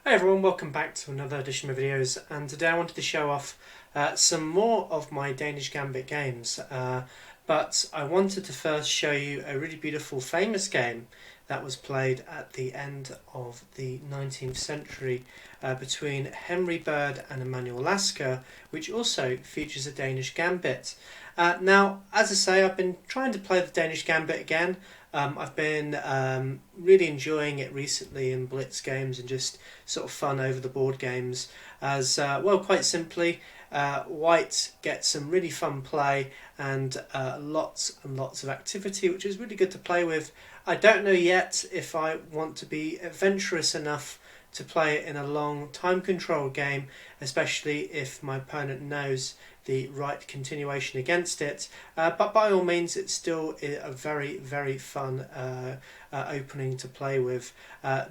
Hi everyone, welcome back to another edition of my videos, and today I wanted to show off some more of my Danish Gambit games, but I wanted to first show you a really beautiful famous game that was played at the end of the 19th century between Henry Bird and Emanuel Lasker, which also features a Danish Gambit. Now, as I say, I've been trying to play the Danish Gambit again. I've been really enjoying it recently in Blitz games and just sort of fun over the board games as, well, quite simply, white gets some really fun play and lots and lots of activity, which is really good to play with. I don't know yet if I want to be adventurous enough to play it in a long time control game, especially if my opponent knows the right continuation against it, but by all means it's still a very, very fun opening to play with.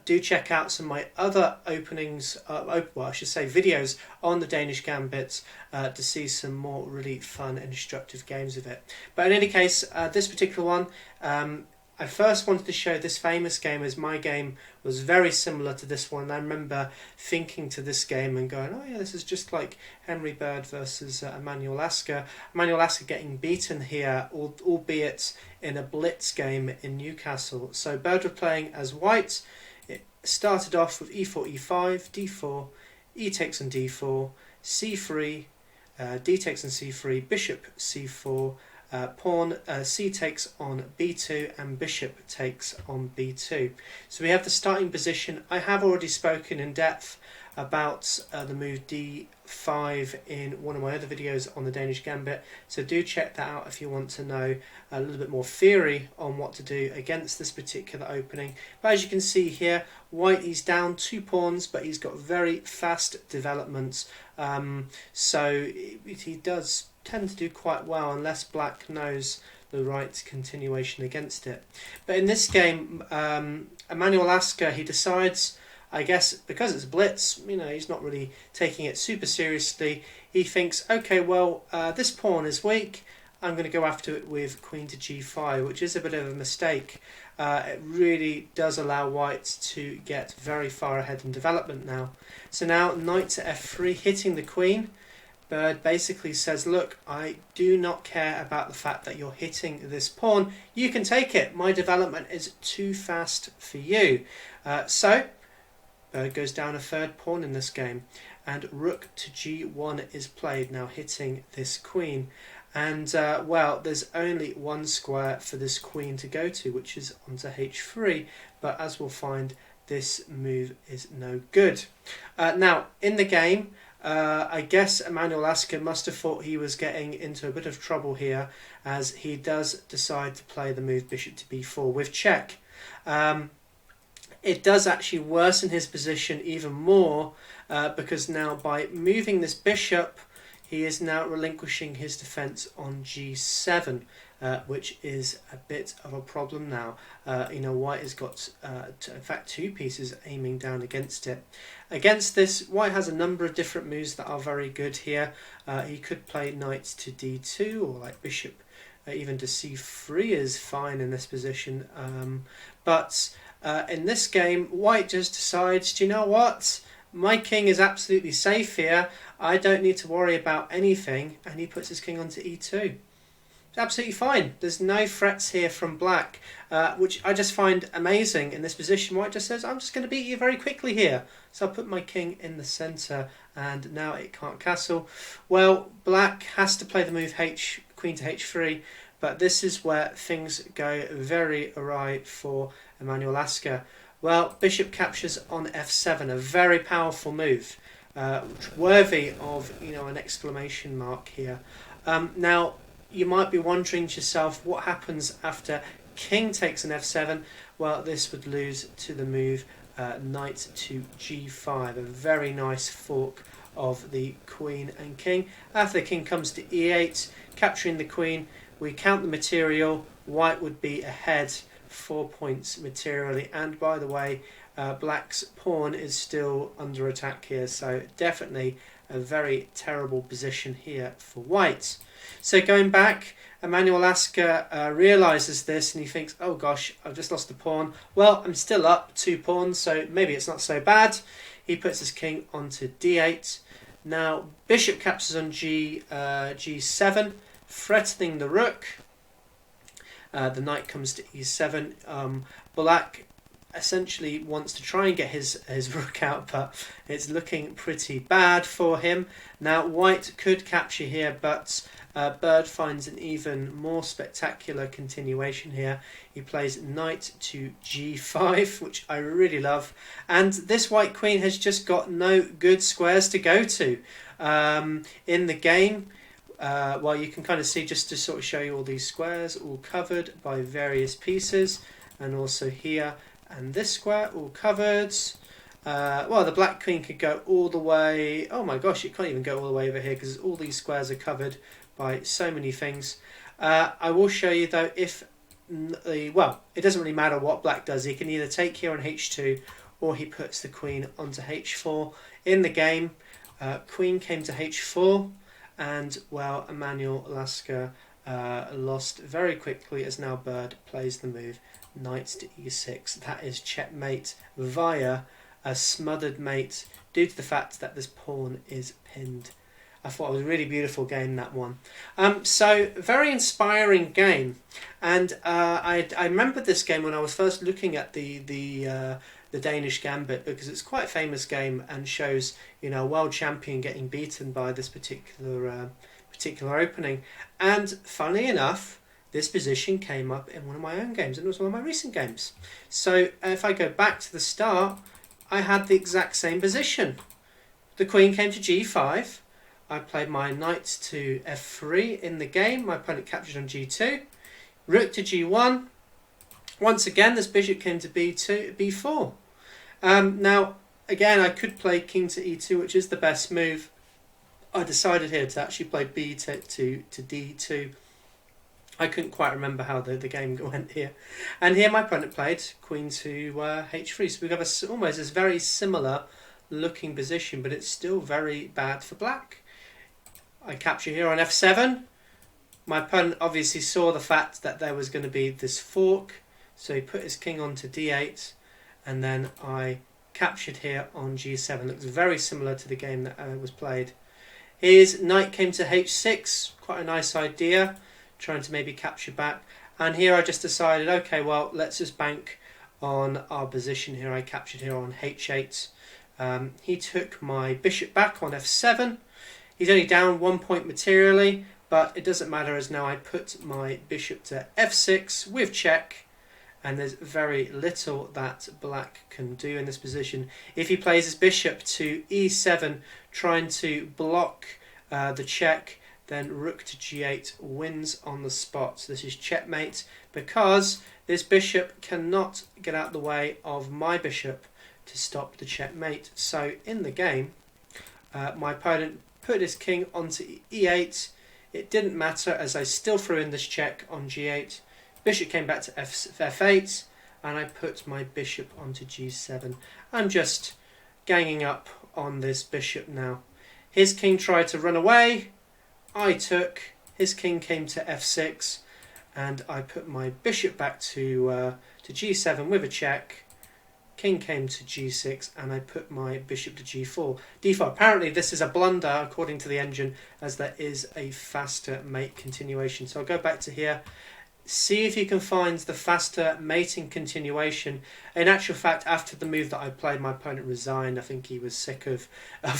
Do check out some of my other openings, well, I should say videos on the Danish Gambit to see some more really fun and instructive games of it. But in any case, this particular one, I first wanted to show this famous game as my game was very similar to this one. I remember thinking to this game and going, oh yeah, this is just like Henry Bird versus Emanuel Lasker. Emanuel Lasker getting beaten here, albeit in a Blitz game in Newcastle. So Bird were playing as white. It started off with e4, e5, d4, e takes on d4, c3, d takes on c3, bishop c4, pawn c takes on b2 and bishop takes on b2. So we have the starting position. I have already spoken in depth about the move d5 in one of my other videos on the Danish Gambit, so do check that out if you want to know a little bit more theory on what to do against this particular opening. But as you can see here, white, he's down 2 pawns, but he's got very fast development, so he does tend to do quite well unless black knows the right continuation against it. But in this game, Emanuel Lasker, he decides, I guess because it's Blitz, you know, he's not really taking it super seriously. He thinks, okay, well, this pawn is weak, I'm going to go after it with queen to g5, which is a bit of a mistake. It really does allow white to get very far ahead in development now. So now knight to f3, hitting the queen. Bird basically says, look, I do not care about the fact that you're hitting this pawn. You can take it. My development is too fast for you. So Bird goes down a third pawn in this game, and rook to g1 is played, now hitting this queen. And, well, there's only one square for this queen to go to, which is onto h3. But as we'll find, this move is no good. Now, in the game, I guess Emanuel Lasker must have thought he was getting into a bit of trouble here, as he does decide to play the move bishop to b4 with check. It does actually worsen his position even more, because now by moving this bishop, he is now relinquishing his defence on g7, which is a bit of a problem now. You know, white has got, in fact, 2 pieces aiming down against it. Against this, white has a number of different moves that are very good here. He could play knight to d2, or like bishop even to c3 is fine in this position. But in this game, white just decides, do you know what? My king is absolutely safe here. I don't need to worry about anything. And he puts his king onto e2. It's absolutely fine. There's no threats here from black, which I just find amazing in this position. White just says, I'm just going to beat you very quickly here. So I'll put my king in the centre, and now it can't castle. Well, black has to play the move queen to h3, but this is where things go very awry for Emanuel Lasker. Well, bishop captures on f7, a very powerful move, worthy of, you know, an exclamation mark here. Now, you might be wondering to yourself, what happens after king takes an f7? Well, this would lose to the move knight to g5, a very nice fork of the queen and king. After the king comes to e8, capturing the queen, we count the material. White would be ahead 4 points materially, and by the way, black's pawn is still under attack here, so definitely a very terrible position here for white. So going back, Emanuel Lasker realises this, and he thinks, oh gosh, I've just lost a pawn. Well, I'm still up 2 pawns, so maybe it's not so bad. He puts his king onto d8. Now bishop captures on g7, threatening the rook. The knight comes to e7. Black essentially wants to try and get his rook out, but it's looking pretty bad for him. Now white could capture here, but Bird finds an even more spectacular continuation here. He plays knight to g5, which I really love, and this white queen has just got no good squares to go to in the game. Well, you can kind of see, just to sort of show you all these squares all covered by various pieces, and also here and this square all covered. Well, the black queen could go all the way, oh my gosh, it can't even go all the way over here because all these squares are covered by so many things. I will show you though, if well, it doesn't really matter what black does. He can either take here on h2 or he puts the queen onto h4. In the game, queen came to h4, and well, Emmanuel Lasker lost very quickly, as now Bird plays the move knight to e6. That is checkmate via a smothered mate due to the fact that this pawn is pinned. I thought it was a really beautiful game, that one. So very inspiring game, and I remember this game when I was first looking at the Danish Gambit, because it's quite a famous game and shows, you know, a world champion getting beaten by this particular opening. And funnily enough, this position came up in one of my own games, and it was one of my recent games. So if I go back to the start, I had the exact same position. The queen came to g5. I played my knight to f3 in the game. My opponent captured on g2. Rook to g1. Once again, this bishop came to b4. Now, again, I could play king to e2, which is the best move. I decided here to actually play b to d2. I couldn't quite remember how the game went here. And here my opponent played queen to h3. So we have almost this very similar looking position, but it's still very bad for black. I capture here on f7. My opponent obviously saw the fact that there was going to be this fork, so he put his king onto d8, and then I captured here on g7. Looks very similar to the game that was played. His knight came to h6, quite a nice idea, trying to maybe capture back. And here I just decided, okay, well, let's just bank on our position here. I captured here on h8. He took my bishop back on f7. He's only down 1 point materially, but it doesn't matter, as now I put my bishop to f6 with check, and there's very little that black can do in this position. If he plays his bishop to e7, trying to block the check, then rook to g8 wins on the spot. So this is checkmate, because this bishop cannot get out the way of my bishop to stop the checkmate. So in the game, my opponent put his king onto e8. It didn't matter, as I still threw in this check on g8. Bishop came back to f8, and I put my bishop onto g7. I'm just ganging up on this bishop now. His king tried to run away. I took. His king came to f6, and I put my bishop back to g7 with a check. King came to g6, and I put my bishop to g4. d4. Apparently this is a blunder according to the engine, as there is a faster mate continuation. So I'll go back to here. See if you can find the faster mating continuation. In actual fact, after the move that I played, my opponent resigned. I think he was sick of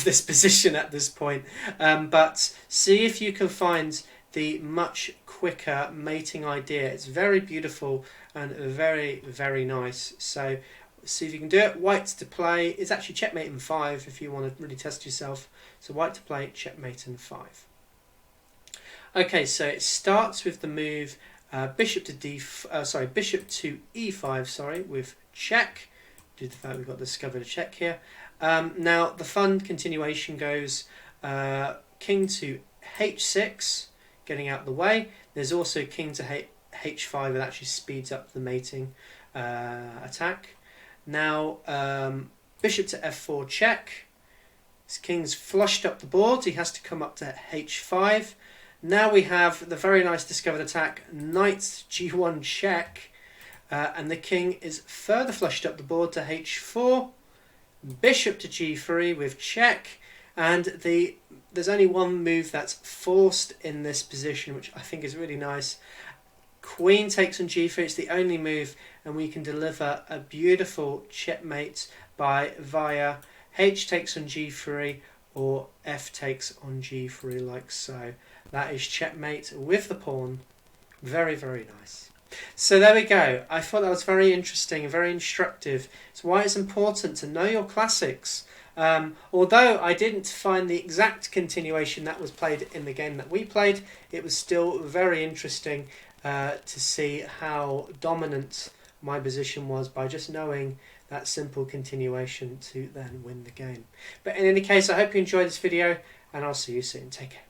this position at this point. But see if you can find the much quicker mating idea. It's very beautiful and very, very nice. So see if you can do it. White to play. It's actually checkmate in 5 if you want to really test yourself. So white to play, checkmate in 5. Okay, so it starts with the move bishop to bishop to e5, with check, due to the fact we've got discovered a check here. Now the fun continuation goes king to h6, getting out the way. There's also king to h5, that actually speeds up the mating attack. Now bishop to f4 check. His king's flushed up the board, he has to come up to h5. Now we have the very nice discovered attack, knight g1 check, and the king is further flushed up the board to h4. bishop to g3 with check, and there's only one move that's forced in this position, which I think is really nice. Queen takes on g3, it's the only move, and we can deliver a beautiful checkmate by via h takes on g3 or f takes on g3 like so. That is checkmate with the pawn. Very, very nice. So there we go. I thought that was very interesting and very instructive. It's why it's important to know your classics. Although I didn't find the exact continuation that was played in the game that we played, it was still very interesting to see how dominant my position was by just knowing that simple continuation to then win the game. But in any case, I hope you enjoyed this video, and I'll see you soon. Take care.